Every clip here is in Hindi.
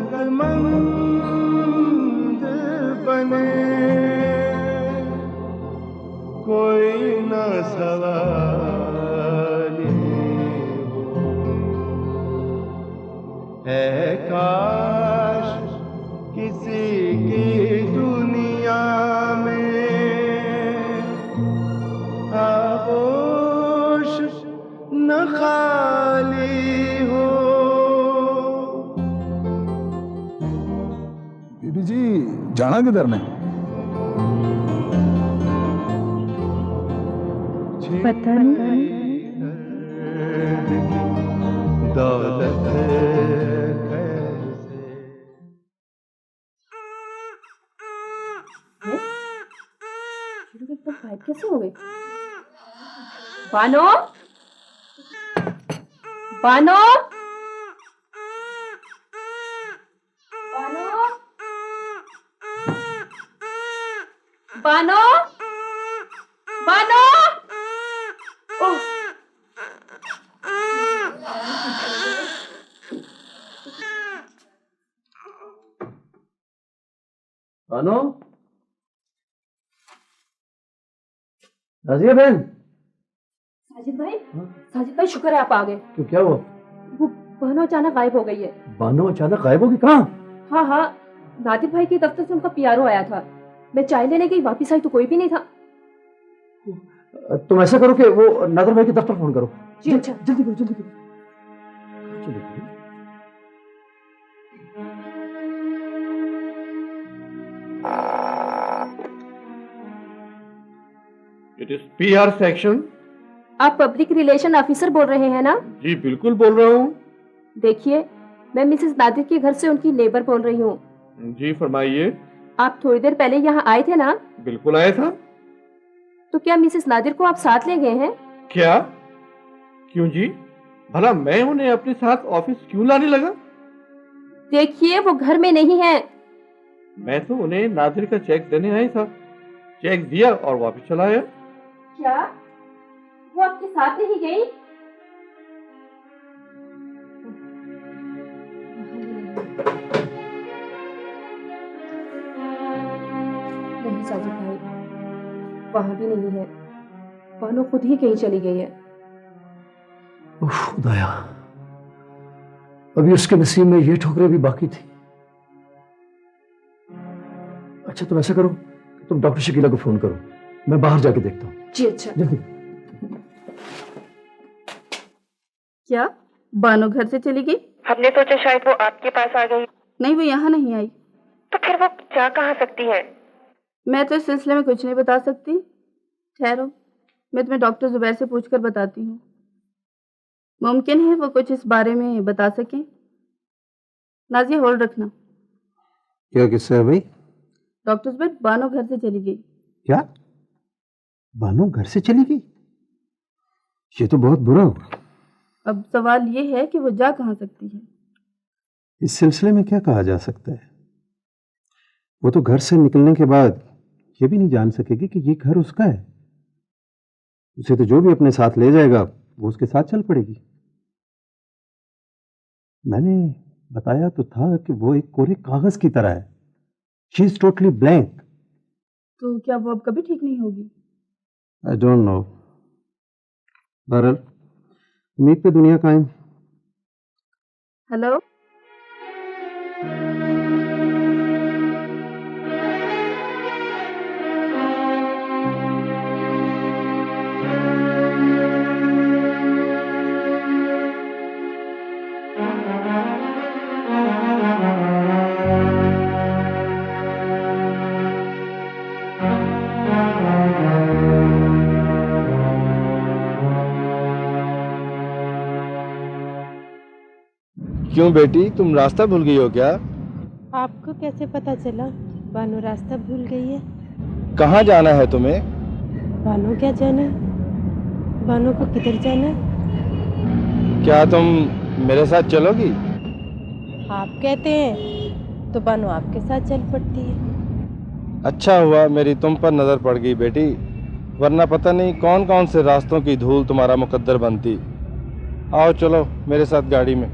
सेहतमंद बने, कोई न सवाली हो। है काश किसी की दुनिया में आगोश न खाली हो। बीबी जी जाना किधर ने? पता नहीं। दौलत कैसे हो गई? बानो, बानो, बानो, बानो, बानो। ओह, बानो, नाजिया बहन। साजिद भाई शुक्र है आप आ गए। क्यों, क्या हुआ? वो बानो अचानक गायब हो गई है। बानो अचानक गायब होगी? कहाँ? हाँ हाँ, नादिर भाई के दफ्तर से उनका पीआरओ आया था। मैं चाय लेने गई, वापस आई तो कोई भी नहीं था। तुम ऐसा करो कि वो नादिर भाई के दफ्तर फोन करो। जी अच्छा। जल्दी करो, जल्दी करो। It is PR section. आप पब्लिक रिलेशन ऑफिसर बोल रहे हैं ना? जी बिल्कुल बोल रहा हूँ। देखिए, मैं मिसेस नादिर के घर से उनकी नेबर बोल रही हूँ। जी फरमाइए। आप थोड़ी देर पहले यहाँ आए थे ना? बिल्कुल आया था। तो क्या मिसेस नादिर को आप साथ ले गए हैं? क्या? क्यों जी? भला मैं उन्हें अपने साथ ऑफिस क्यों लाने लगा? देखिए, वो घर में नहीं है। मैं तो उन्हें नादिर का चेक देने आया था। चेक दिया और वापस चला आया। क्या वो आपके साथ नहीं गई? नहीं साजिद भाई, वहां भी नहीं है। बानो खुद ही कहीं चली गई है। खुदाया, अभी उसके नसीब में ये ठोकरें भी बाकी थी। अच्छा तुम ऐसा करो, तुम डॉक्टर शकीला को फोन करो, मैं बाहर जाके देखता हूँ। जी अच्छा। जल्दी। क्या बानो घर से चली गई? हमने सोचा शायद वो आपके पास आ गई। नहीं, वो यहाँ नहीं आई। तो फिर वो जा कहाँ सकती है? मैं तो इस सिलसिले में कुछ नहीं बता सकती। ठहरो, मैं तुम्हें डॉक्टर जुबैर से पूछकर बताती हूँ। मुमकिन है वो कुछ इस बारे में बता सके। नाजिया होल्ड रखना। क्या किस्सा है भाई? डॉक्टर जुबैर, बानो घर से चली गई। क्या? बानो घर से चली गई? ये तो बहुत बुरा हुआ। अब सवाल ये है कि वो जा कहाँ सकती है। इस सिलसिले में क्या कहा जा सकता है? वो तो घर से निकलने के बाद ये भी नहीं जान सकेगी कि ये घर उसका है। उसे तो जो भी अपने साथ ले जाएगा वो उसके साथ चल पड़ेगी। मैंने बताया तो था कि वो एक कोरे कागज की तरह है। She is totally blank. तो क्या वो अब कभी ठीक नहीं होगी? I don't know. बहरहाल उम्मीद पे दुनिया कायम। हेलो, क्यों बेटी, तुम रास्ता भूल गई हो क्या? आपको कैसे पता चला बानो रास्ता भूल गई है? कहाँ जाना है तुम्हें? बानो क्या जाना, बानो को किधर जाना? क्या तुम मेरे साथ चलोगी? आप कहते हैं तो बानो आपके साथ चल पड़ती है। अच्छा हुआ मेरी तुम पर नजर पड़ गई बेटी, वरना पता नहीं कौन कौन से रास्तों की धूल तुम्हारा मुकद्दर बनती। आओ चलो मेरे साथ गाड़ी में।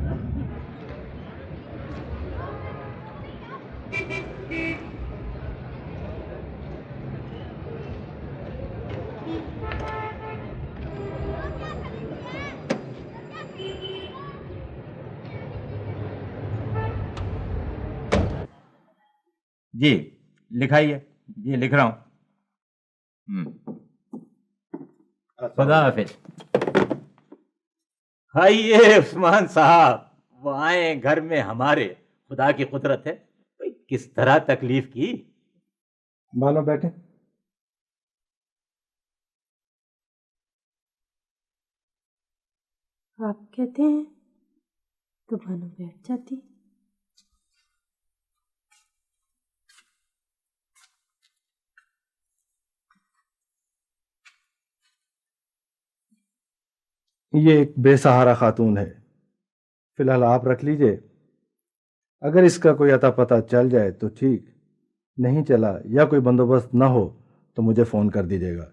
जी लिखाइए। जी लिख रहा हूँ। खुदा हाफिज। आइए उस्मान साहब, वो आए घर में हमारे, खुदा की कुदरत है। भाई किस तरह तकलीफ की। बानो बैठे। आप कहते हैं तो भानु बैठ जाती। ये एक बेसहारा खातून है, फिलहाल आप रख लीजिए। अगर इसका कोई अता पता चल जाए तो ठीक, नहीं चला या कोई बंदोबस्त ना हो तो मुझे फ़ोन कर दीजिएगा,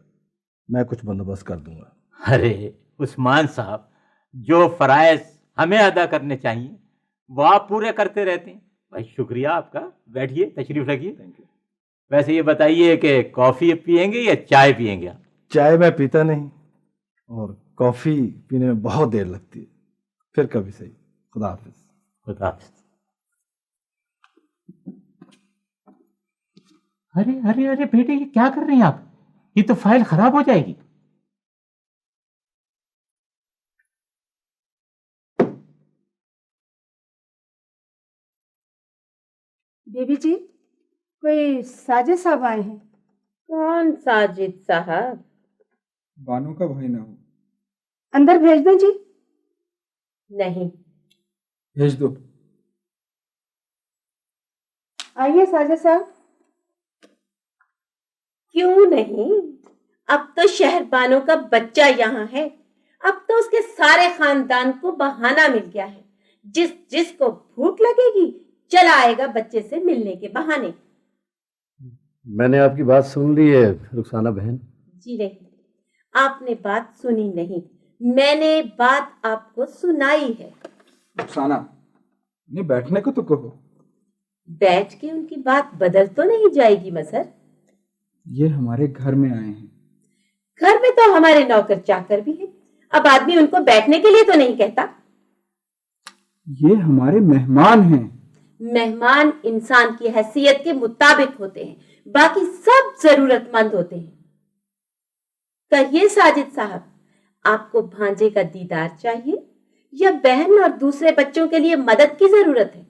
मैं कुछ बंदोबस्त कर दूंगा। अरे उस्मान साहब, जो फराइज हमें अदा करने चाहिए वो आप पूरे करते रहते हैं। भाई शुक्रिया आपका। बैठिए, तशरीफ रखिए। Thank you. वैसे ये बताइए कि कॉफ़ी पियेंगे या चाय पियेंगे आप? चाय मैं पीता नहीं और कॉफ़ी पीने में बहुत देर लगती है। फिर कभी सही। खुदा हाफिज। खुदा हाफिज। अरे अरे अरे बेटे, ये क्या कर रहे हैं आप? ये तो फाइल खराब हो जाएगी। बेबी जी, कोई साजिद साहब आए हैं। कौन साजिद साहब? बानो का भाई ना हो। अंदर भेज दें जी। नहीं। भेज दो। आइए साजिद साहब। क्यों नहीं? अब तो शहरबानों का बच्चा यहाँ है। अब तो उसके सारे खानदान को बहाना मिल गया है। जिसको भूख लगेगी चला आएगा बच्चे से मिलने के बहाने। मैंने आपकी बात सुन ली है रुखसाना बहन। जी नहीं, आपने बात सुनी नहीं, मैंने बात आपको सुनाई है। रुखसाना, नहीं बैठने को तो कहो। बैठ के उनकी बात बदल तो नहीं जाएगी मजहर। ये हमारे घर में आए हैं। घर में तो हमारे नौकर चाकर भी हैं। अब आदमी उनको बैठने के लिए तो नहीं कहता। ये हमारे मेहमान हैं। मेहमान इंसान की हैसियत के मुताबिक होते हैं, बाकी सब जरूरतमंद होते हैं। कहिए साजिद साहब, आपको भांजे का दीदार चाहिए या बहन और दूसरे बच्चों के लिए मदद की जरूरत है?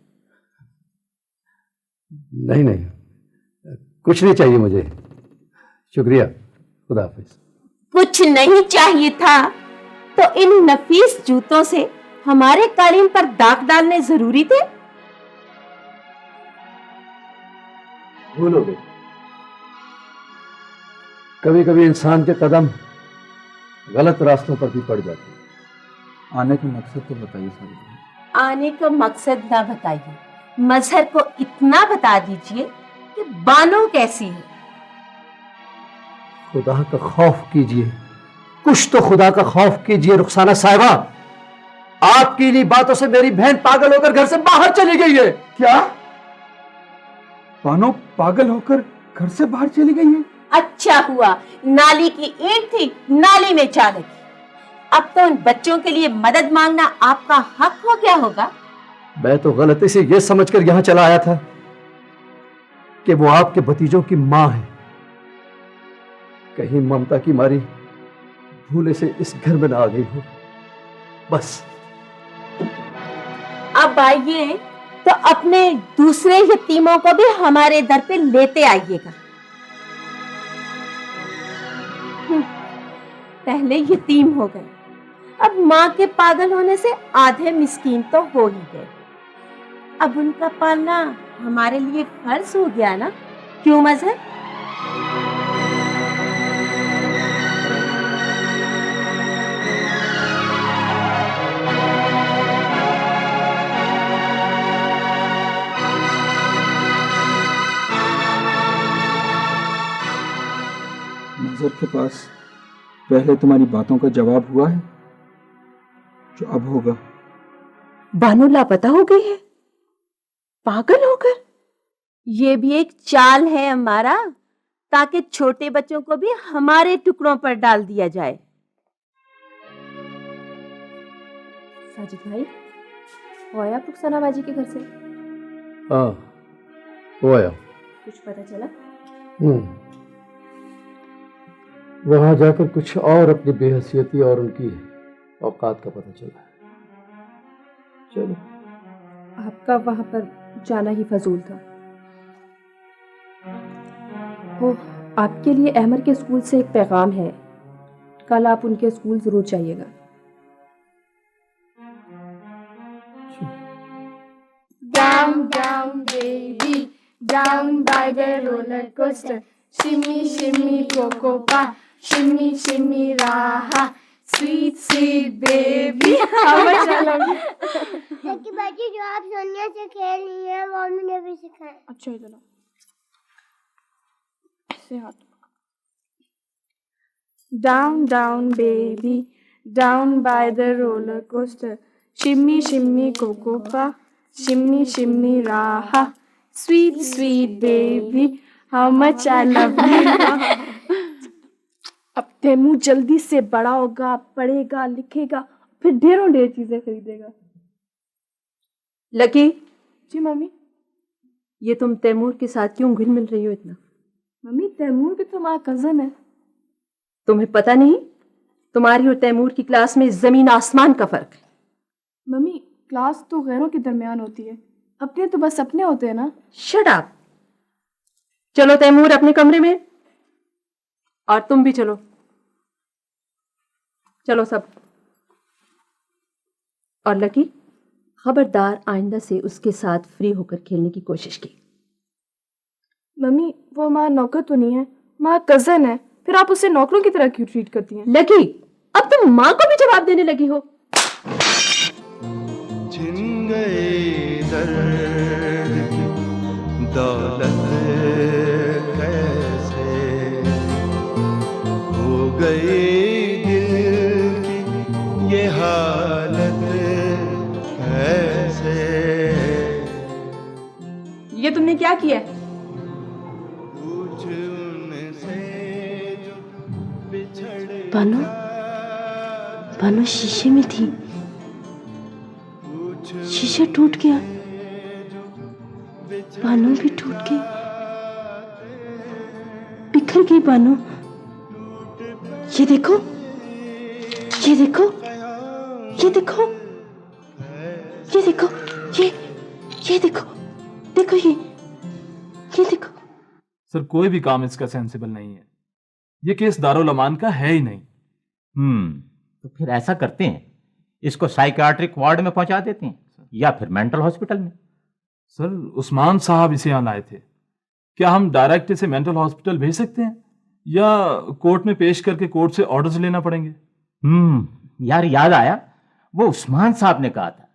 नहीं नहीं, कुछ नहीं चाहिए मुझे, शुक्रिया, खुदा हाफिज। कुछ नहीं चाहिए था तो इन नफीस जूतों से हमारे कालीन पर दाग डालने जरूरी थे? भूल हो गई। कभी कभी इंसान के कदम गलत रास्तों पर भी पड़ जाते हैं। आने का मकसद तो बताइए साहब। आने का मकसद ना बताइए, मजहर को इतना बता दीजिए कि बानो कैसी है। खुदा का खौफ कीजिए, कुछ तो खुदा का खौफ कीजिए रुखसाना साहिबा। आपकी इन्हीं बातों से मेरी बहन पागल होकर घर से बाहर चली गई है। क्या? बानो पागल होकर घर से बाहर चली गई है? अच्छा हुआ नाली की ईंट थी, नाली में जा लगी। अब तो उन बच्चों के लिए मदद मांगना आपका हक हो गया होगा। मैं तो गलती से यह समझकर यहां चला आया था कि वो आपके भतीजों की मां है। कहीं ममता की मारी भूले से इस घर में ना आ गई हो, बस। अब आइए तो अपने दूसरे यतीमों को भी हमारे दर पे लेते आइएगा। पहले यतीम हो गए, अब मां के पागल होने से आधे मिस्कीन तो हो ही गए। अब उनका पालना हमारे लिए फर्ज हो गया ना, क्यों मजहर? नजर के पास पहले तुम्हारी बातों का जवाब हुआ है जो अब होगा। बानो लापता हो गई है, पागल होकर। ये भी एक चाल है हमारा, ताकि छोटे बच्चों को भी हमारे टुकड़ों पर डाल दिया जाए। साजिद भाई, वो आया रुखसाना बाजी के घर से? हाँ वो आया। कुछ पता चला? वहां जाकर कुछ और अपनी बेहैसियती और उनकी औकात का पता चला। चलो। आपका वहां पर जाना ही फजूल था। ओह, आपके लिए अहमर के स्कूल से एक पैगाम है। कल आप उनके स्कूल जरूर जाइएगा। Down, down, baby, down by the roller coaster. Shimmy, shimmy, coco pa, shimmy, shimmy, raha. Sweet, sweet baby. हवा चलोगी? लेकिन बच्ची जो आप सोनिया से खेल रही हैं वो हमने भी सिखाया। अच्छा इधर आओ। ऐसे हाथ। Down, down, baby, down by the roller coaster. Shimmy, shimmy, coco pa, shimmy, shimmy, raha. Sweet, sweet baby, how much I love you. अब तेमू जल्दी से बड़ा होगा, पढ़ेगा, लिखेगा, फिर ढेरों ढेर चीजें खरीदेगा। लकी, जी मम्मी। ये तुम तैमूर के साथ क्यों घुल मिल रही हो इतना? मम्मी तैमूर भी तो हमारा कजन है। तुम्हें पता नहीं तुम्हारी और तैमूर की क्लास में जमीन आसमान का फर्क है। मम्मी क्लास तो गैरों के दरमियान होती है, अपने तो बस अपने होते हैं ना। Shut up. चलो तैमूर अपने कमरे में, और तुम भी चलो। चलो सब। और लकी, खबरदार आइंदा से उसके साथ फ्री होकर खेलने की कोशिश की। मम्मी वो हमारा नौकर तो नहीं है, हमारा कजन है, फिर आप उसे नौकरों की तरह क्यों ट्रीट करती हैं? लकी, अब तुम माँ को भी जवाब देने लगी हो। छिन गए दर्द की दौलत कैसे, हो गई दिल की ये हालत कैसे। ये तुमने क्या किया? पूछ उनसे जो बिछड़ बानो शीशे में थी, शीशा टूट गया, बानो भी टूट गई, बिखर गई बानो। ये देखो, ये देखो, ये देखो, ये देखो, ये देखो, देखो ये देखो। सर कोई भी काम इसका सेंसिबल नहीं है। ये केस दारुल अमान का है ही नहीं। तो फिर ऐसा करते हैं, इसको साइकियाट्रिक वार्ड में पहुंचा देते हैं या फिर मेंटल हॉस्पिटल में। सर उस्मान साहब इसे यहाँ लाए थे, क्या हम डायरेक्ट इसे मेंटल हॉस्पिटल भेज सकते हैं या कोर्ट में पेश करके कोर्ट से ऑर्डर्स लेना पड़ेंगे? यार याद आया, वो उस्मान साहब ने कहा था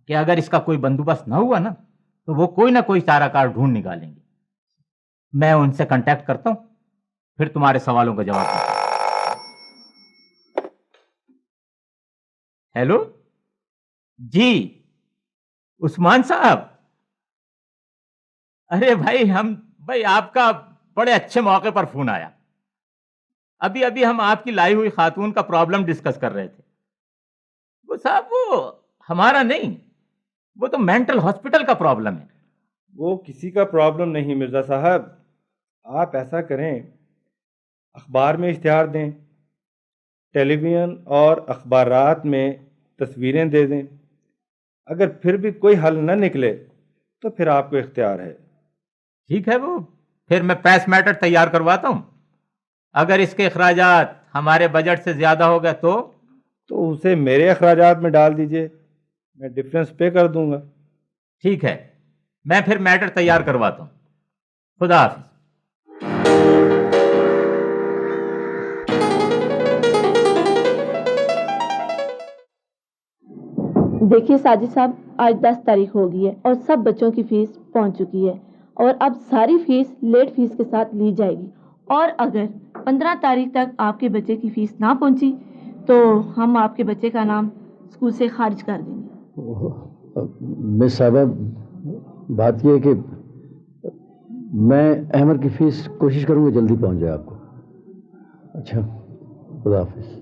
कि अगर इसका कोई बंदोबस्त ना हुआ ना तो वो कोई ना कोई चाराकार ढूंढ निकालेंगे। मैं उनसे कांटेक्ट करता हूं, फिर तुम्हारे सवालों का जवाब दूंगा। हेलो जी, उस्मान साहब। अरे भाई आपका बड़े अच्छे मौके पर फोन आया। अभी अभी हम आपकी लाई हुई खातून का प्रॉब्लम डिस्कस कर रहे थे। वो साहब वो हमारा नहीं, वो तो मेंटल हॉस्पिटल का प्रॉब्लम है। वो किसी का प्रॉब्लम नहीं मिर्जा साहब। आप ऐसा करें, अखबार में इश्तिहार दें, टेलीविज़न और अखबारात में तस्वीरें दे दें। अगर फिर भी कोई हल न निकले तो फिर आपको इख्तियार है। ठीक है, वो फिर मैं पैस मैटर तैयार करवाता हूं। अगर इसके अखराजात हमारे बजट से ज्यादा हो गए तो उसे मेरे अखराजात में डाल दीजिए, मैं डिफरेंस पे कर दूंगा। ठीक है, मैं फिर मैटर तैयार करवाता हूं। खुदा हाफिज। देखिए साजिद साहब, आज 10 तारीख हो गई है और सब बच्चों की फीस पहुंच चुकी है और अब सारी फीस लेट फीस के साथ ली जाएगी। और अगर 15 तारीख तक आपके बच्चे की फीस ना पहुंची तो हम आपके बच्चे का नाम स्कूल से खारिज कर देंगे। मिस साहबा, बात यह है कि मैं अहमर की फीस कोशिश करूंगा जल्दी पहुंच जाए आपको। अच्छा, खुदा हाफिज।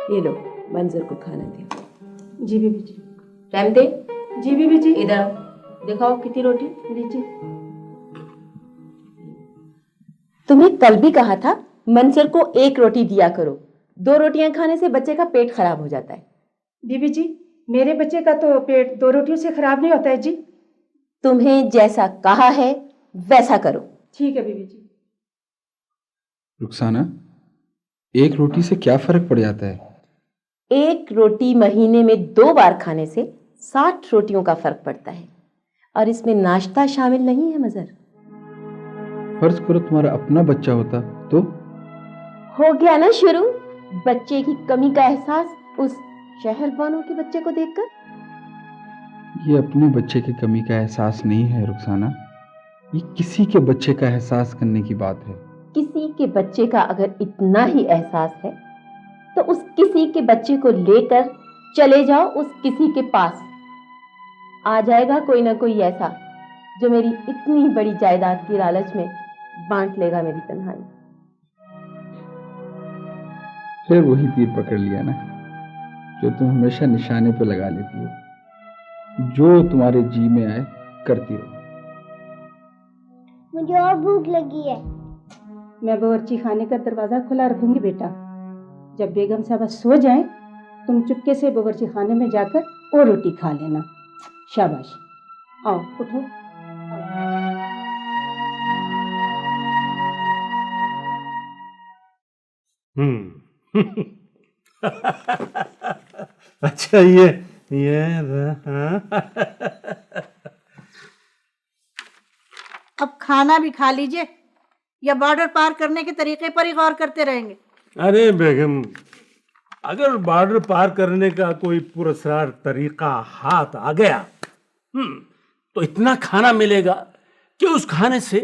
ये लो, मंजर को खाना दिया। जी बीबी जी। रहमते, जी बीबी जी। इधर आओ, दिखाओ कितनी रोटी। लीजिए। तुम्हें कल भी कहा था मंजर को 1 रोटी दिया करो, 2 रोटियां खाने से बच्चे का पेट खराब हो जाता है। बीबी जी, मेरे बच्चे का तो पेट 2 रोटियों से खराब नहीं होता है जी। तुम्हें जैसा कहा है वैसा करो। ठीक है बीबी जी। रुखसाना, 1 रोटी से क्या फर्क पड़ जाता है? 1 रोटी महीने में 2 बार खाने से 60 रोटियों का फर्क पड़ता है, और इसमें नाश्ता शामिल नहीं है मजर। फर्ज करो तुम्हारा अपना बच्चा होता तो? हो गया ना शुरू बच्चे की कमी का एहसास उस शहर वालों के बच्चे को देखकर। ये अपने बच्चे की कमी का एहसास नहीं है रुखसाना, ये किसी के बच्चे का एहसास करने की बात है। किसी के बच्चे का अगर इतना ही एहसास है तो उस किसी के बच्चे को लेकर चले जाओ उस किसी के पास। आ जाएगा कोई ना कोई ऐसा जो मेरी इतनी बड़ी जायदाद की लालच में बांट लेगा मेरी तन्हाई। फिर वही तीर पकड़ लिया ना जो तुम हमेशा निशाने पे लगा लेती हो। जो तुम्हारे जी में आए करती रहो। मुझे और भूख लगी है। मैं बावर्ची खाने का दरवाजा खुला रखूंगी बेटा। जब बेगम साहब सो जाएं, तुम चुपके से बावर्ची खाने में जाकर और रोटी खा लेना। शाबाश, आओ उठो। अच्छा ये अब खाना भी खा लीजिए, या बॉर्डर पार करने के तरीके पर ही गौर करते रहेंगे। अरे बेगम, अगर बॉर्डर पार करने का कोई पुरस्कार तरीका हाथ आ गया तो इतना खाना मिलेगा कि उस खाने से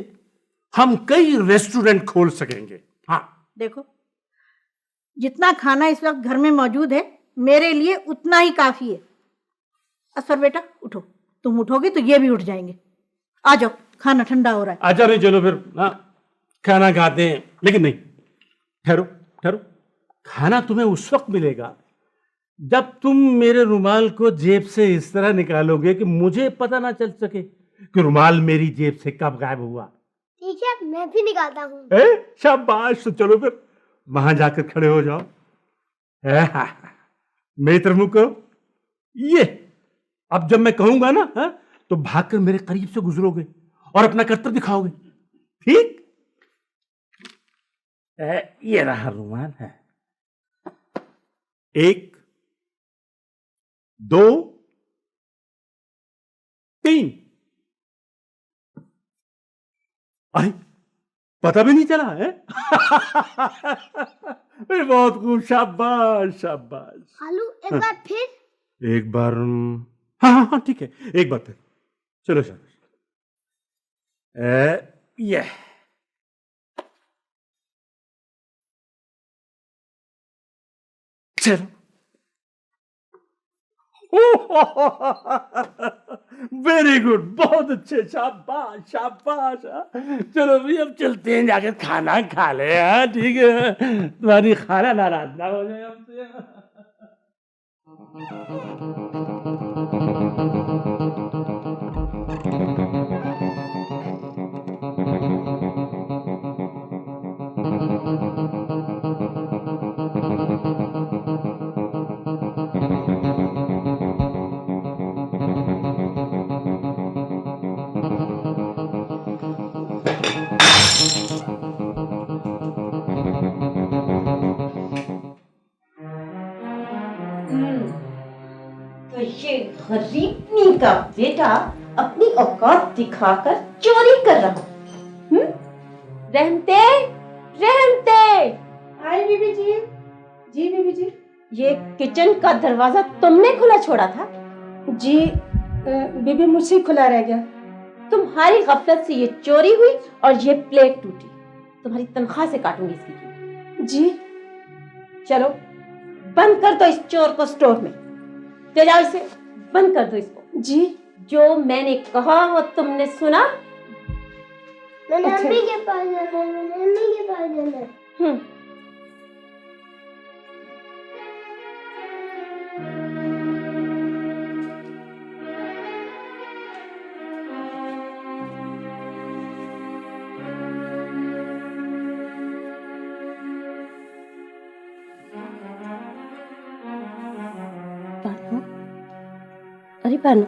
हम कई रेस्टोरेंट खोल सकेंगे। हाँ देखो, जितना खाना इस वक्त घर में मौजूद है मेरे लिए उतना ही काफी है। असफर बेटा उठो, तुम उठोगे तो ये भी उठ जाएंगे। आ जाओ, खाना ठंडा हो रहा है। अच्छा नहीं, चलो फिर खाना खाते हैं। लेकिन नहीं, ठहरो ठहरो, खाना तुम्हें उस वक्त मिलेगा जब तुम मेरे रुमाल को जेब से इस तरह निकालोगे कि मुझे पता ना चल सके कि रुमाल मेरी जेब से कब गायब हुआ। ठीक है, मैं भी निकालता हूँ। शाबाश, तो चलो फिर वहां जाकर खड़े हो जाओ। मेरी तरफ मुंह करो। ये अब जब मैं कहूंगा ना तो भागकर मेरे करीब से गुजरोगे और अपना करतब दिखाओगे। ठीक? ये रहा रुमाल है। 1 2 3। अरे पता भी नहीं चला है। बहुत खूब, शाबाश शाबाश। आलू एक बार फिर। एक बार हाँ ठीक है, एक बार फिर। चलो शाबाश। ये चलो। वेरी गुड, बहुत अच्छे, शाबाश शाबाश। चलो भी अब चलते हैं, जाकर खाना खा ले। ठीक है, तुम्हारी खाना नाराज ना हो जाए हमसे। तो ये गरीबनी का बेटा अपनी औकात दिखाकर चोरी कर रहा। रहमते रहमते। आई बीबी जी। जी बीबी जी। ये किचन का दरवाजा तुमने खुला छोड़ा था? जी बीबी, मुझसे खुला रह गया। तुम्हारी गफलत से ये चोरी हुई और ये प्लेट टूटी। तुम्हारी तनख्वाह से काटूंगी इसकी कीमत। जी चलो बंद कर दो इस चोर को स्टोर में। ले जाओ इसे, बंद कर दो इसको। जी जो मैंने कहा वो तुमने सुना? मैंने अम्मी के पास जाना है, मैंने अम्मी के पास जाना है। अरे बानो,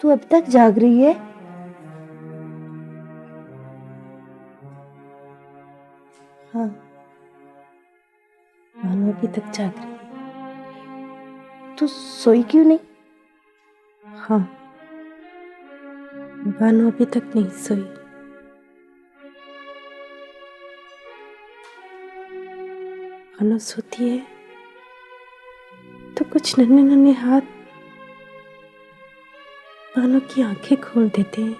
तू अब तक जाग रही है? हाँ, बानो अभी तक जाग रही है। तू सोई क्यों नहीं? हाँ, बानो अभी तक नहीं सोई। बानो सोती है तो कुछ नन्हे नन्हे हाथ बानो की आंखें खोल देते हैं।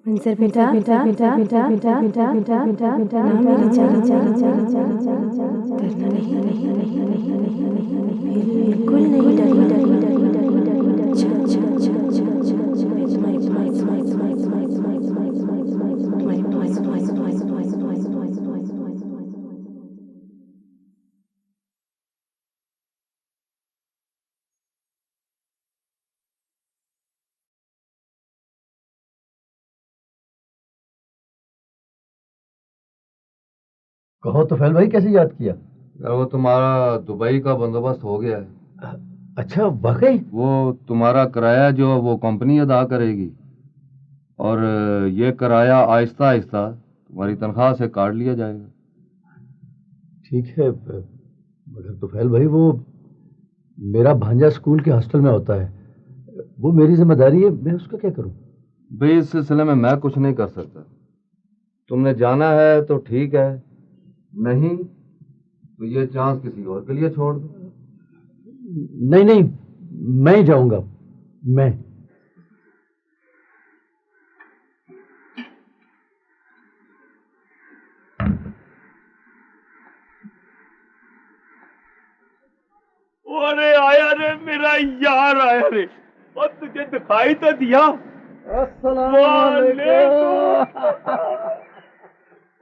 मंजर बेटा बेटा बेटा बेटा बेटा बेटा बेटा बेटा बेटा ना मेरी जान डरना नहीं बिल्कुल नहीं डरना अच्छा अच्छा अच्छा अच्छा कहो तो फैल भाई, कैसे याद किया? यार वो तुम्हारा दुबई का बंदोबस्त हो गया है। अच्छा, वाकई? वो तुम्हारा किराया जो वो कंपनी अदा करेगी, और ये किराया आहिस्ता आहिस्ता तुम्हारी तनख्वाह से काट लिया जाएगा। ठीक है, मगर तो फैल भाई, वो मेरा भांजा स्कूल के हॉस्टल में होता है, वो मेरी जिम्मेदारी है, मैं उसका क्या करूं? भाई इस सिलसिले में मैं कुछ नहीं कर सकता। तुमने जाना है तो ठीक है, नहीं तो ये चांस किसी और के लिए छोड़ दो। नहीं नहीं, मैं ही जाऊंगा। मैं अरे आया रे मेरा यार, आया रे, और तुझे दिखाई तो दिया। अस्सलाम वालेकुम।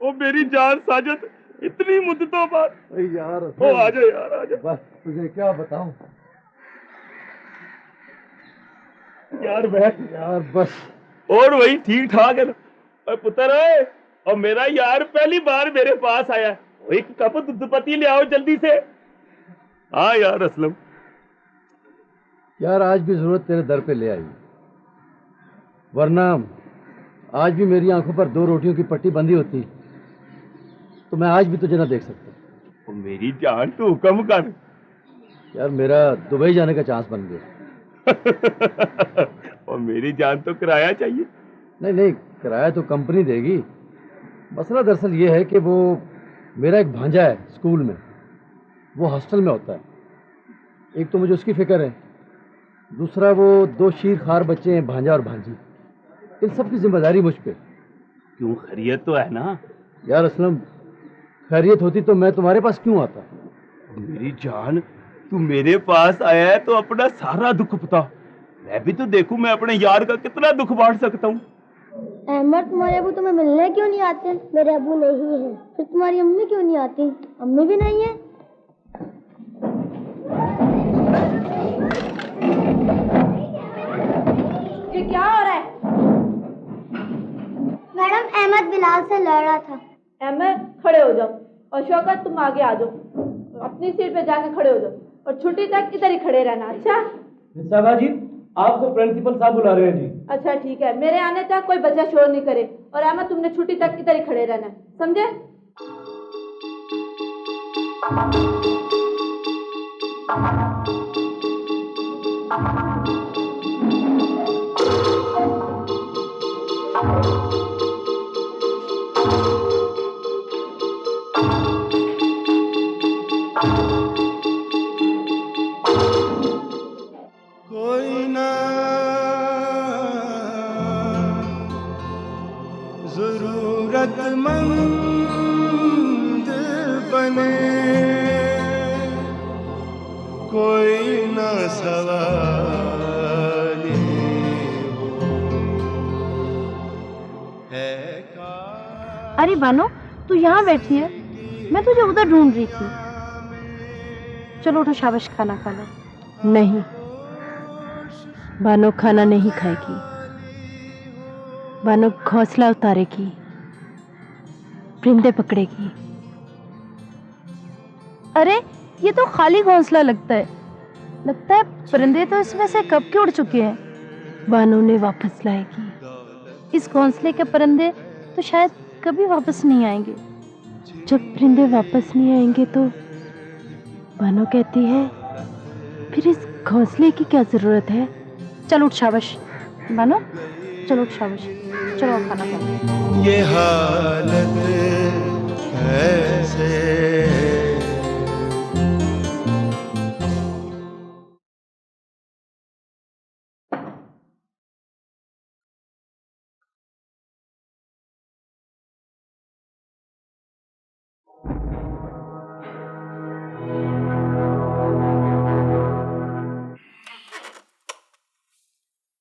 ओ मेरी जान साजिद, इतनी मुद्दतों बाद यार। ओ आजा यार, आजा। बस तुझे क्या बताऊं यार बैठ यार, बस। और वही ठीक ठाक है ना? ओए पुत्र है, और मेरा यार पहली बार मेरे पास आया, एक कप दूध पत्ती ले आओ जल्दी से। हाँ यार असलम। यार आज भी जरूरत तेरे दर पे ले आई, वरना आज भी मेरी आंखों पर 2 रोटियों की पट्टी बंधी होती तो मैं आज भी तुझे ना देख सकता। ओ मेरी जान, तू हुक्म कर। यार मेरा दुबई जाने का चांस बन गया। और मेरी जान तो किराया चाहिए। नहीं नहीं, किराया तो कंपनी देगी। मसला दरअसल ये है कि वो मेरा एक भांजा है स्कूल में, वो हॉस्टल में होता है। एक तो मुझे उसकी फिक्र है, दूसरा वो 2 शीरखार बच्चे हैं, भांजा और भांजी। इन सब की जिम्मेदारी मुझ पे। क्यों, खैरियत तो है ना? यार असलम, खैरियत होती तो मैं तुम्हारे पास क्यों आता? मेरी जान, तू मेरे पास आया है तो अपना सारा दुख बता, मैं भी तो देखूं मैं अपने यार का कितना दुख बांट सकता हूँ। अहमद, तुम्हारे अबू तुम्हें मिलने क्यों नहीं आते? मेरे अबू नहीं है। फिर तुम्हारी अम्मी क्यों नहीं आती? अम्मी भी नहीं है। ये क्या हो रहा है? मैडम, अहमद बिलाल से लड़ रहा था। अहमद, खड़े हो जाओ, और शौकत तुम आगे आ जाओ, अपनी सीट पे जाके खड़े हो जाओ, और छुट्टी तक इधर ही खड़े रहना। अच्छा साहबा जी, आपको प्रिंसिपल साहब बुला रहे हैं जी। अच्छा ठीक है, मेरे आने तक कोई बच्चा शोर नहीं करे, और अहमद तुमने छुट्टी तक इधर ही खड़े रहना है, समझे? कोई ना सवाल है अरे बानो, तू यहाँ बैठी है, मैं तुझे उधर ढूंढ रही थी। चलो उठो, शाबाश, खाना खा लो। नहीं, बानो खाना नहीं खाएगी। बानो घोंसला उतारेगी, परिंदे पकड़ेगी। अरे ये तो खाली घोंसला लगता है परिंदे तो इसमें से कब के उड़ चुके हैं। बानो ने वापस लाएगी। इस घोंसले के परिंदे तो शायद कभी वापस नहीं आएंगे। जब परिंदे वापस नहीं आएंगे तो बानो कहती है फिर इस घोंसले की क्या जरूरत है। चलो उठ, शाबाश बानो, चलो उठ, शाबाश, चलो खाना खाओ। ये हालत कैसे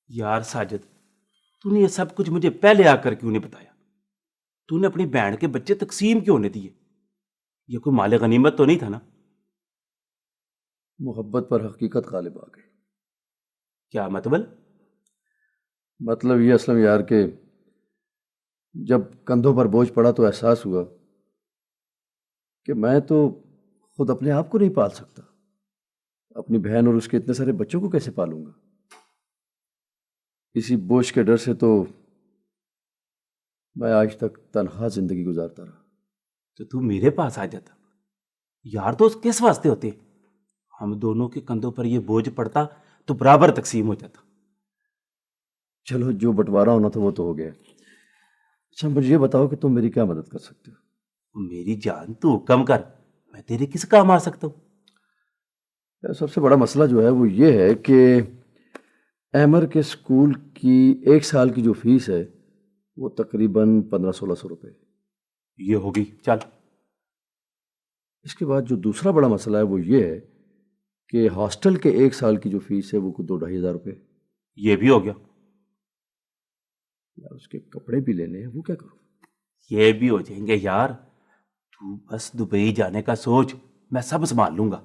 यार साजिद, तूने ये सब कुछ मुझे पहले आकर क्यों नहीं बताया? तूने अपनी बहन के बच्चे तकसीम क्यों नहीं दिए? ये कोई माले गनीमत तो नहीं था ना? मोहब्बत पर हकीकत गालिब आ गई। क्या मतलब? मतलब ये असलम यार के जब कंधों पर बोझ पड़ा तो एहसास हुआ कि मैं तो खुद अपने आप को नहीं पाल सकता। अपनी बहन और उसके इतने सारे बच्चों को कैसे पालूंगा? इसी बोझ के डर से तो मैं आज तक तन्हा जिंदगी गुजारता रहा। तो तू मेरे पास आ जाता। यार दोस्त किस वास्ते होते? हम दोनों के कंधों पर ये बोझ पड़ता तो बराबर तकसीम हो जाता। चलो, जो बंटवारा होना था वो तो हो गया। अच्छा, मुझे ये बताओ कि तुम मेरी क्या मदद कर सकते हो? मेरी जान, तू हुक्म कर, मैं तेरे किस काम आ सकता हूँ? यार, सबसे बड़ा मसला जो है वो ये है कि अहमर के स्कूल की 1 साल की जो फीस है वो तकरीबन 1500-1600 रुपये। ये होगी, चल। इसके बाद जो दूसरा बड़ा मसला है वो ये है कि हॉस्टल के 1 साल की जो फीस है वो 2-2.5 हज़ार रुपये। ये भी हो गया। यार, उसके कपड़े भी लेने हैं, वो क्या करूँ? ये भी हो जाएंगे यार। तू बस दुबई जाने का सोच, मैं सब संभाल लूंगा।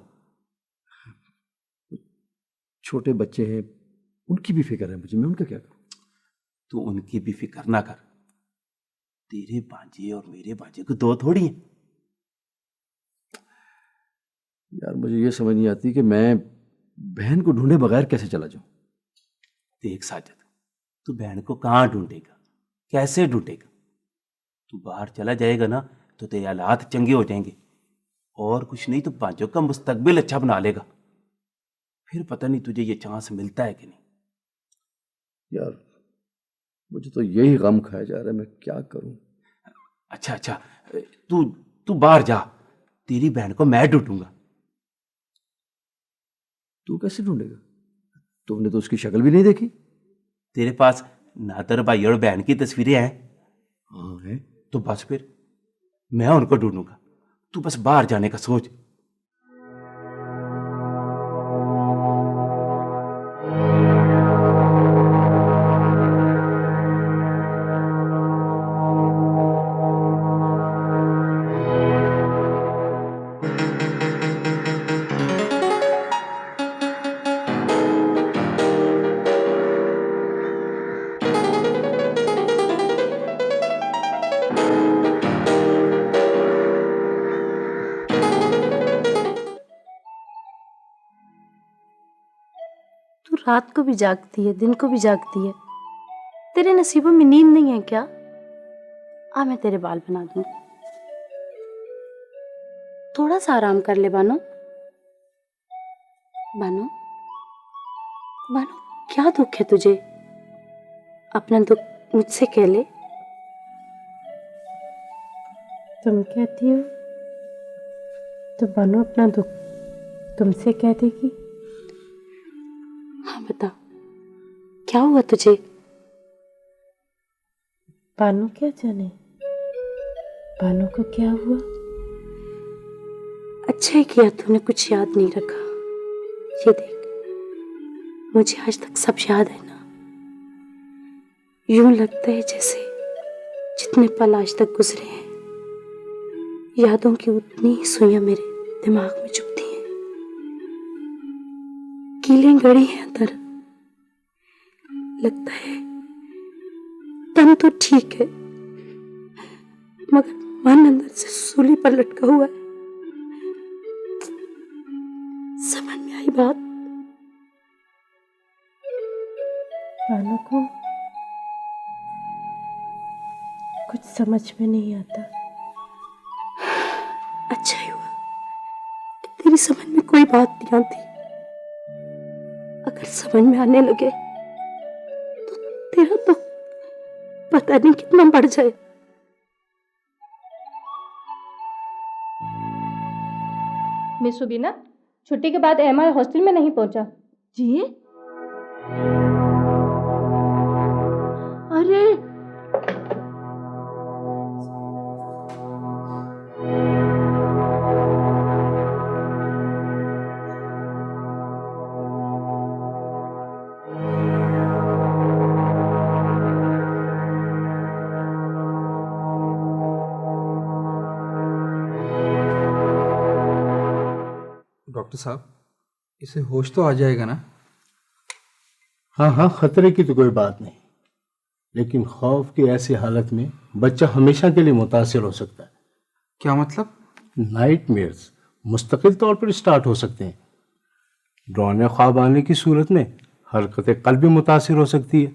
छोटे बच्चे हैं, उनकी भी फिक्र है मुझे, मैं उनका क्या करूं? तू उनकी भी फिक्र ना कर। तेरे भांजे और मेरे भांजे को दो थोड़ी हैं। यार, मुझे ये समझ नहीं आती कि मैं बहन को ढूंढे बगैर कैसे चला जाऊं। देख साजिद, तू बहन को कहाँ ढूंढेगा, कैसे ढूंढेगा? तू बाहर चला जाएगा ना तो तेरे हालात चंगे हो जाएंगे, और कुछ नहीं तो भांजों का मुस्तकबिल अच्छा बना लेगा। फिर पता नहीं तुझे ये चांस मिलता है कि नहीं। यार, मुझे तो यही गम खाया जा रहा है, मैं क्या करूं? अच्छा, तू बाहर जा, तेरी बहन को मैं ढूंढूंगा। तू कैसे ढूंढेगा? तुमने तो उसकी शक्ल भी नहीं देखी। तेरे पास नादर भाई और बहन की तस्वीरें हैं? हाँ है। तो बस फिर मैं उनको ढूंढूंगा। तू बस बाहर जाने का सोच। रात को भी जागती है, दिन को भी जागती है। तेरे नसीबों में नींद नहीं है क्या? आ, मैं तेरे बाल बना दूं। थोड़ा सा आराम कर ले बानो। बानो, बानो, क्या दुख है तुझे? अपना दुख मुझसे कह ले। तुम कहती हो तो बानो अपना दुख तुमसे कह देगी। हाँ बता, क्या हुआ तुझे? बानो क्या जाने बानो को क्या हुआ। अच्छा ही किया तूने कुछ याद नहीं रखा। ये देख, मुझे आज तक सब याद है ना। यूं लगता है जैसे जितने पल आज तक गुजरे हैं, यादों की उतनी ही सुइयां मेरे दिमाग में चुभती हैं। कीलें गड़ी हैं अंदर, लगता है तन तो ठीक है, मगर मन अंदर से सूली पर लटका हुआ है। समझ में आई बात? बानो को कुछ समझ में नहीं आता। अच्छा ही हुआ कि तेरी समझ में कोई बात नहीं आती। अगर समझ में आने लगे तो तेरा तो पता नहीं कितना बढ़ जाए। मिस सुबीना, छुट्टी के बाद एमआई हॉस्टल में नहीं पहुंचा। जी? अरे डॉक्टर साहब, इसे होश तो आ जाएगा ना? हाँ हाँ, खतरे की तो कोई बात नहीं, लेकिन खौफ की ऐसी हालत में बच्चा हमेशा के लिए मुतासिर हो सकता है। क्या मतलब? नाइटमेयर्स मुस्तकिल तौर पर स्टार्ट हो सकते हैं। डरावने ख्वाब आने की सूरत में हरकत कल्ब भी मुतासिर हो सकती है।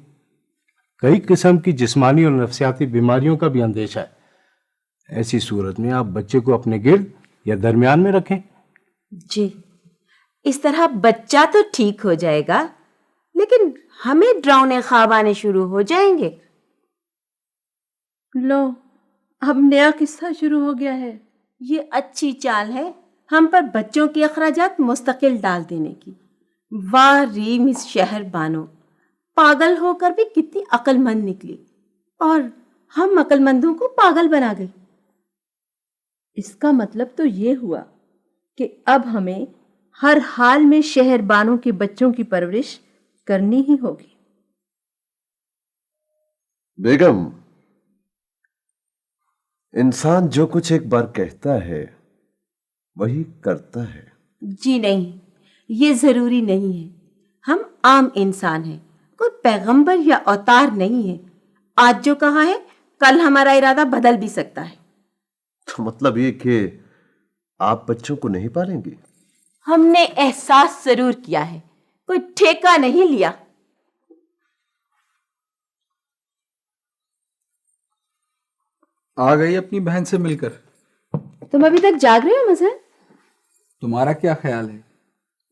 कई किस्म की जिस्मानी और नफ्सियाती बीमारियों का भी अंदेशा है। ऐसी सूरत में आप बच्चे को अपने गिर्द या दरमियान में रखें। जी, इस तरह बच्चा तो ठीक हो जाएगा, लेकिन हमें डरावने ख्वाब आने शुरू हो जाएंगे। लो, अब नया किस्सा शुरू हो गया है। ये अच्छी चाल है हम पर बच्चों के अखराजात मुस्तकिल डाल देने की। वाह रे मिस शहर बानो, पागल होकर भी कितनी अक्लमंद निकली, और हम अक्लमंदों को पागल बना गई। इसका मतलब तो ये हुआ कि अब हमें हर हाल में शहरबानों के बच्चों की परवरिश करनी ही होगी। बेगम, इंसान जो कुछ एक बार कहता है वही करता है। जी नहीं, ये जरूरी नहीं है। हम आम इंसान हैं, कोई पैगंबर या अवतार नहीं है। आज जो कहा है कल हमारा इरादा बदल भी सकता है। तो मतलब ये कि आप बच्चों को नहीं पालेंगी? हमने एहसास जरूर किया है, कोई ठेका नहीं लिया। आ गई अपनी बहन से मिलकर? तुम अभी तक जाग रहे हो मजहर? तुम्हारा क्या ख्याल है,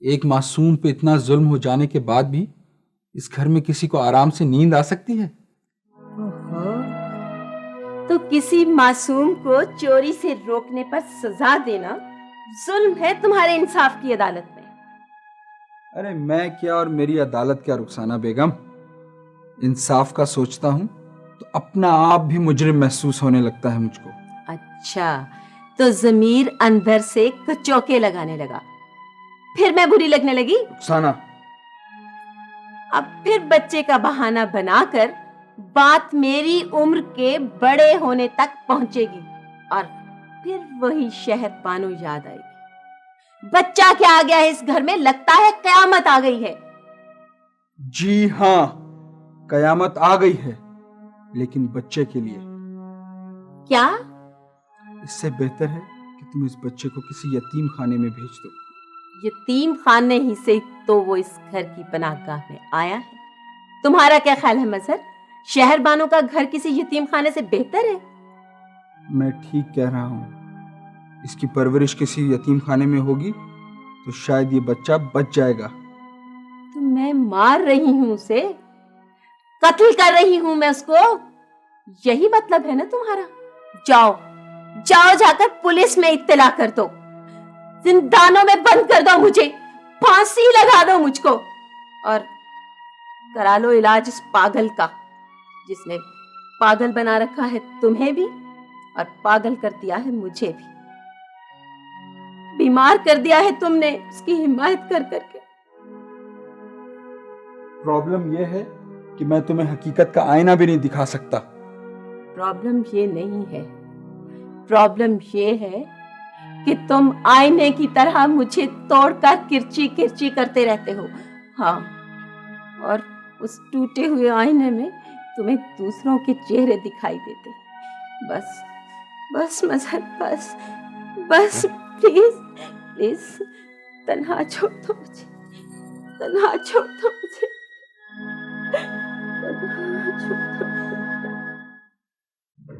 एक मासूम पे इतना जुल्म हो जाने के बाद भी इस घर में किसी को आराम से नींद आ सकती है? तो किसी मासूम को चोरी से रोकने पर सजा देना जुल्म है तुम्हारे इंसाफ की अदालत में। अरे मैं क्या और मेरी अदालत क्या रुखसाना बेगम, इंसाफ का सोचता हूं तो अपना आप भी मुजरिम महसूस होने लगता है मुझको। अच्छा, तो जमीर अंदर से कचौके लगाने लगा, फिर मैं बुरी लगने लगी? रुखसाना, अब फिर बच्चे का बहाना बनाकर बात मेरी उम्र के बड़े होने तक पहुंचेगी और फिर वही शहर बानो याद आएगी। बच्चा क्या आ गया है इस घर में, लगता है कयामत आ गई है। जी हां, कयामत आ गई है, लेकिन बच्चे के लिए। क्या? इससे बेहतर है कि तुम इस बच्चे को किसी यतीम खाने में भेज दो। यतीम खाने ही से तो वो इस घर की पनाहगाह में आया है। तुम्हारा क्या ख्याल है मजहर, शहर बानो का घर किसी यतीम खाने से बेहतर है? मैं ठीक कह रहा हूं, इसकी परवरिश किसी यतीम खाने में होगी तो शायद ये बच्चा बच जाएगा। तो मैं मार रही हूं उसे, कत्ल कर रही हूं मैं उसको, यही मतलब है ना तुम्हारा? जाओ जाओ, जाकर पुलिस में इत्तला कर दो, जिंदानों में बंद कर दो मुझे, फांसी लगा दो मुझको, और करा लो इलाज इस पागल का, जिसने पागल बना रखा है तुम्हें भी और पागल कर दिया है मुझे भी। बीमार कर दिया है तुमने उसकी हिमायत कर करके। प्रॉब्लम यह है कि मैं तुम्हें हकीकत का आईना भी नहीं दिखा सकता। प्रॉब्लम ये नहीं है, प्रॉब्लम ये है कि तुम आईने की तरह मुझे तोड़कर किरची किरची करते रहते हो। हाँ, और उस टूटे हुए आईने में तुम्हें दूसरों के चेहरे दिखाई देते। बस बस मजहर, बस बस, प्लीज प्लीज तन्हा छोड़ दो मुझे, तन्हा छोड़ दो मुझे, तन्हा छोड़ दो।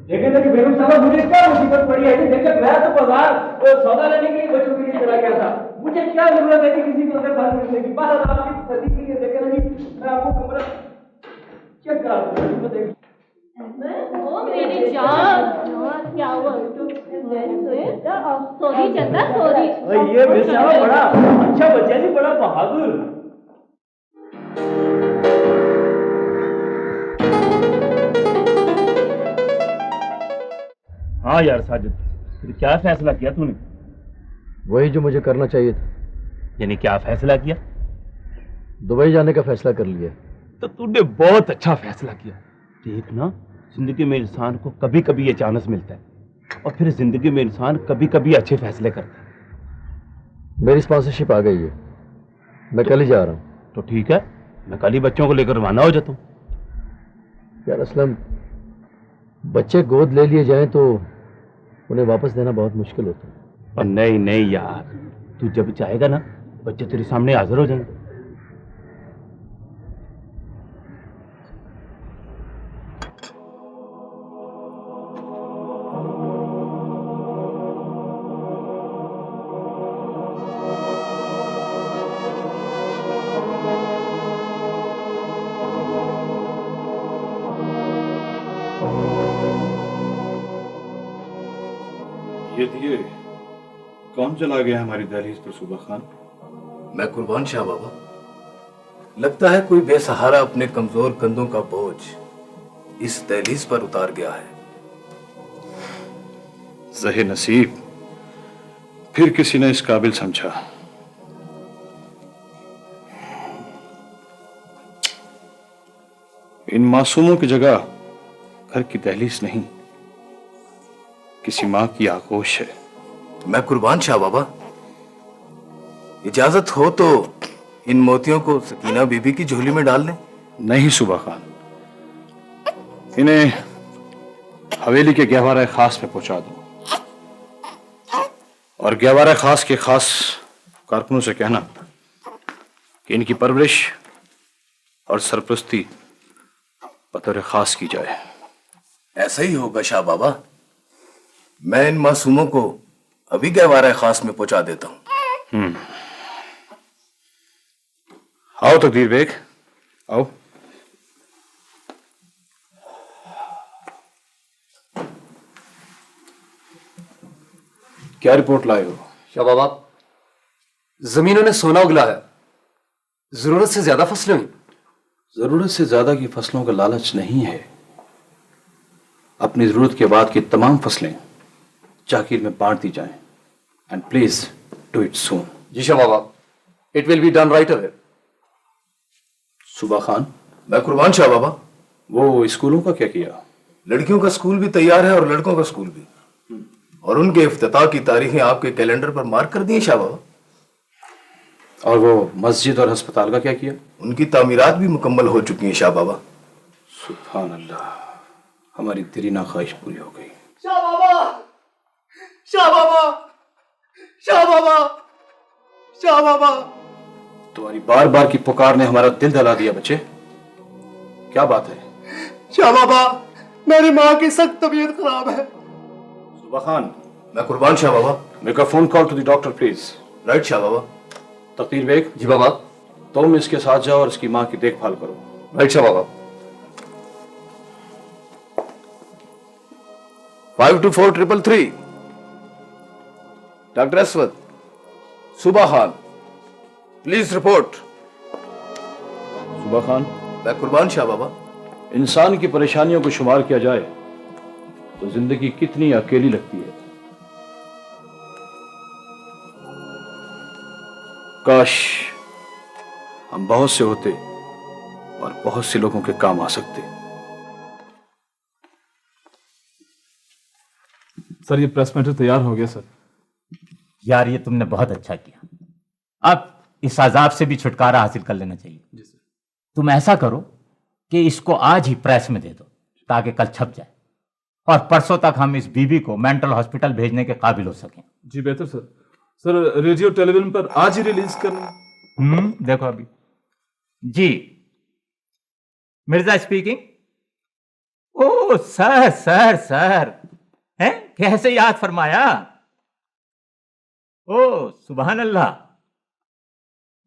देखिए बेगम साहब, मुझे क्या मुसीबत पड़ी है। देखिए मैं तो बाजार सौदा लेने के लिए बच्चों के लिए चला गया था। मुझे क्या जरूरत है कि किसी को अगर बात करने की। बस आपकी सर्दी के लिए देखे ना जी, मैं आपको कमरा चेक करा दूंगा। वो मेरी जान, क्या हुआ? सॉरी चंदा, सॉरी। ये बेचारा बड़ा अच्छा बच्चा जी, बड़ा बहादुर। हाँ यार साजिद, फिर क्या फैसला किया तूने? वही जो मुझे करना चाहिए था। यानी क्या फैसला किया? दुबई जाने का फैसला कर लिया। तो तूने बहुत अच्छा फैसला किया। देख ना, जिंदगी में इंसान को कभी कभी ये चांस मिलता है, और फिर जिंदगी में इंसान कभी कभी अच्छे फैसले करता है। मेरी स्पॉन्सरशिप आ गई है, मैं कल ही जा रहा हूँ। तो ठीक है, मैं कल ही बच्चों को लेकर रवाना हो जाता हूँ। यार असलम, बच्चे गोद ले लिए जाएं तो उन्हें वापस देना बहुत मुश्किल होता है। और नहीं नहीं यार, तू जब चाहेगा ना, बच्चे तेरे सामने हाजिर हो जाएंगे। ये दिए कौन चला गया हमारी दहलीज पर सूबा खान? मैं कुर्बान शाह बाबा। लगता है कोई बेसहारा अपने कमजोर कंधों का बोझ इस दहलीज पर उतार गया है। ज़हे नसीब, फिर किसी ने इस काबिल समझा। इन मासूमों की जगह घर की दहलीज नहीं, किसी मां की आगोश है। मैं कुर्बान शाह बाबा, इजाजत हो तो इन मोतियों को सकीना बीबी की झोली में डाल लें। नहीं सूबा खान, इन्हें हवेली के गहवारा खास में पहुंचा दो, और गहवारा खास के खास कारकुनों से कहना कि इनकी परवरिश और सरपरस्ती बतौर खास की जाए। ऐसा ही होगा शाह बाबा। मैं इन मासूमों को अभी गहवारा खास में पहुंचा देता हूं। आओ तकदीर बेग, आओ। क्या रिपोर्ट लाए हो? शाह बाबा, जमीनों ने सोना उगला है, जरूरत से ज्यादा फसलें हुई। जरूरत से ज्यादा की फसलों का लालच नहीं है। अपनी जरूरत के बाद की तमाम फसलें जाकिर में बांट दी जाएं, and please do it soon. जी Shah Baba, it will be done right away. Suba Khan. मैं कुर्बान शाह बाबा। वो स्कूलों का क्या किया? लड़कियों का स्कूल भी तैयार है और लड़कों का स्कूल भी, और उनके इफ्तिताह की तारीखें आपके कैलेंडर पर मार्क कर दी शाह बाबा। और वो मस्जिद और अस्पताल का क्या किया? उनकी तामीरात भी मुकम्मल हो चुकी हैं शाह बाबा। सुभान अल्लाह, हमारी तेरी ख्वाहिश पूरी हो गई। शाह बाबा, शाह बाबा, शाह बाबा, शाह बाबा। तुम्हारी बार बार की पुकार ने हमारा दिल दहला दिया बच्चे। क्या बात है? शाह बाबा, मेरी माँ की सख्त तबीयत खराब है। सूबा खान। मैं Kurban Shah Baba. Make a phone call to the doctor please. Right Shah Baba. Taqdeer Beg. जी बाबा। तुम इसके साथ जाओ और इसकी माँ की देखभाल करो। राइट शाह बाबा। 524333 डॉक्टर असवद, सूबा खान, प्लीज रिपोर्ट। सूबा खान। मैं कुर्बान शाह बाबा। इंसान की परेशानियों को शुमार किया जाए तो जिंदगी कितनी अकेली लगती है। काश हम बहुत से होते और बहुत से लोगों के काम आ सकते। सर ये प्रेस मैटर तैयार हो गया सर। यार ये तुमने बहुत अच्छा किया। अब इस अजाब से भी छुटकारा हासिल कर लेना चाहिए। जी सर। तुम ऐसा करो कि इसको आज ही प्रेस में दे दो ताकि कल छप जाए और परसों तक हम इस बीबी को मेंटल हॉस्पिटल भेजने के काबिल हो सकें। जी बेहतर सर। सर रेडियो टेलीविजन पर आज ही रिलीज करना। देखो अभी। जी मिर्जा स्पीकिंग। ओ सर सर सर हैं, कैसे याद फरमाया। ओ सुभान अल्लाह,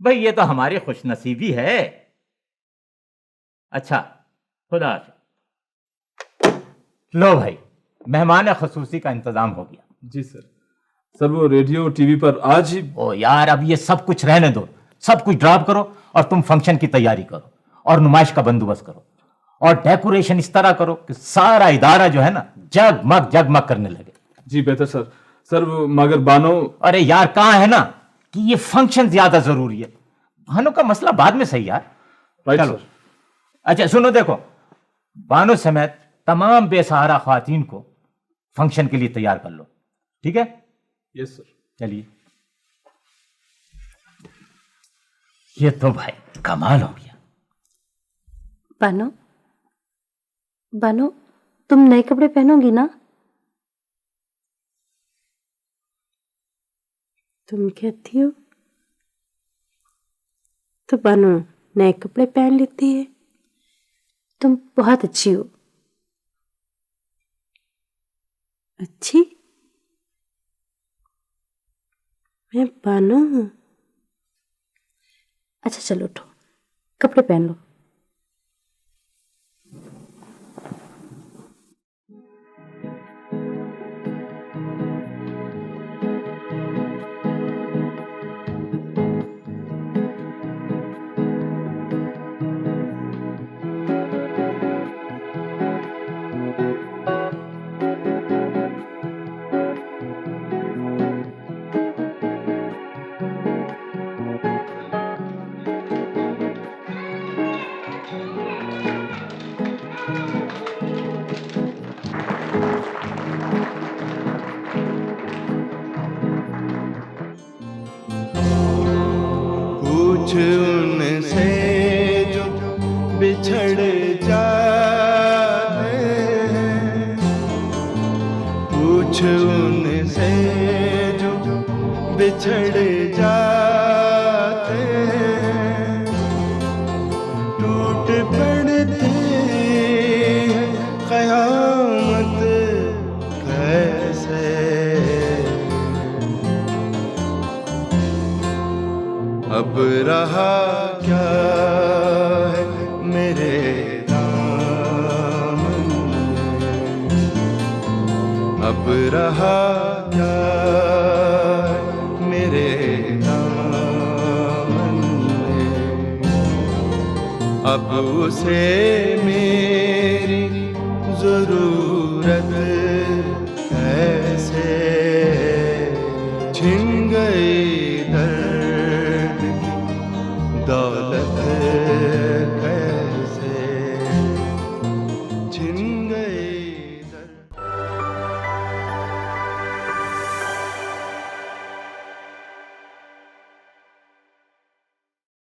भाई ये तो हमारी खुशनसीबी है। अच्छा खुदा हाफिज। लो भाई मेहमान खसूसी का इंतजाम हो गया। जी सर। सर वो रेडियो टीवी पर आज ही। ओ यार अब ये सब कुछ रहने दो, सब कुछ ड्रॉप करो और तुम फंक्शन की तैयारी करो और नुमाइश का बंदोबस्त करो और डेकोरेशन इस तरह करो कि सारा इदारा जो है ना जगमग जगमग करने लगे। जी बेहतर सर। सर वो मगर बानो। अरे यार कहाँ है ना कि ये फंक्शन ज्यादा जरूरी है, बानो का मसला बाद में सही यार। चलो अच्छा सुनो, देखो बानो समेत तमाम बेसहारा ख्वातीन को फंक्शन के लिए तैयार कर लो, ठीक है। Yes sir. चलिए। ये तो भाई कमाल हो गया। बानो, बानो तुम नए कपड़े पहनोगी ना? तुम कहती हो तो बानो नए कपड़े पहन लेती है। तुम बहुत अच्छी हो। अच्छी? मैं बानो हूं। अच्छा चलो उठो, कपड़े पहन लो। पूछ उनसे जो बिछड़ जाते हैं, पूछ उनसे जो बिछड़ जाते हैं, टूट पड़ते हैं क़यामत कैसे। अब रहा क्या है मेरे दामन में, अब रहा क्या है मेरे दामन में, अब उसे मेरी जरूरत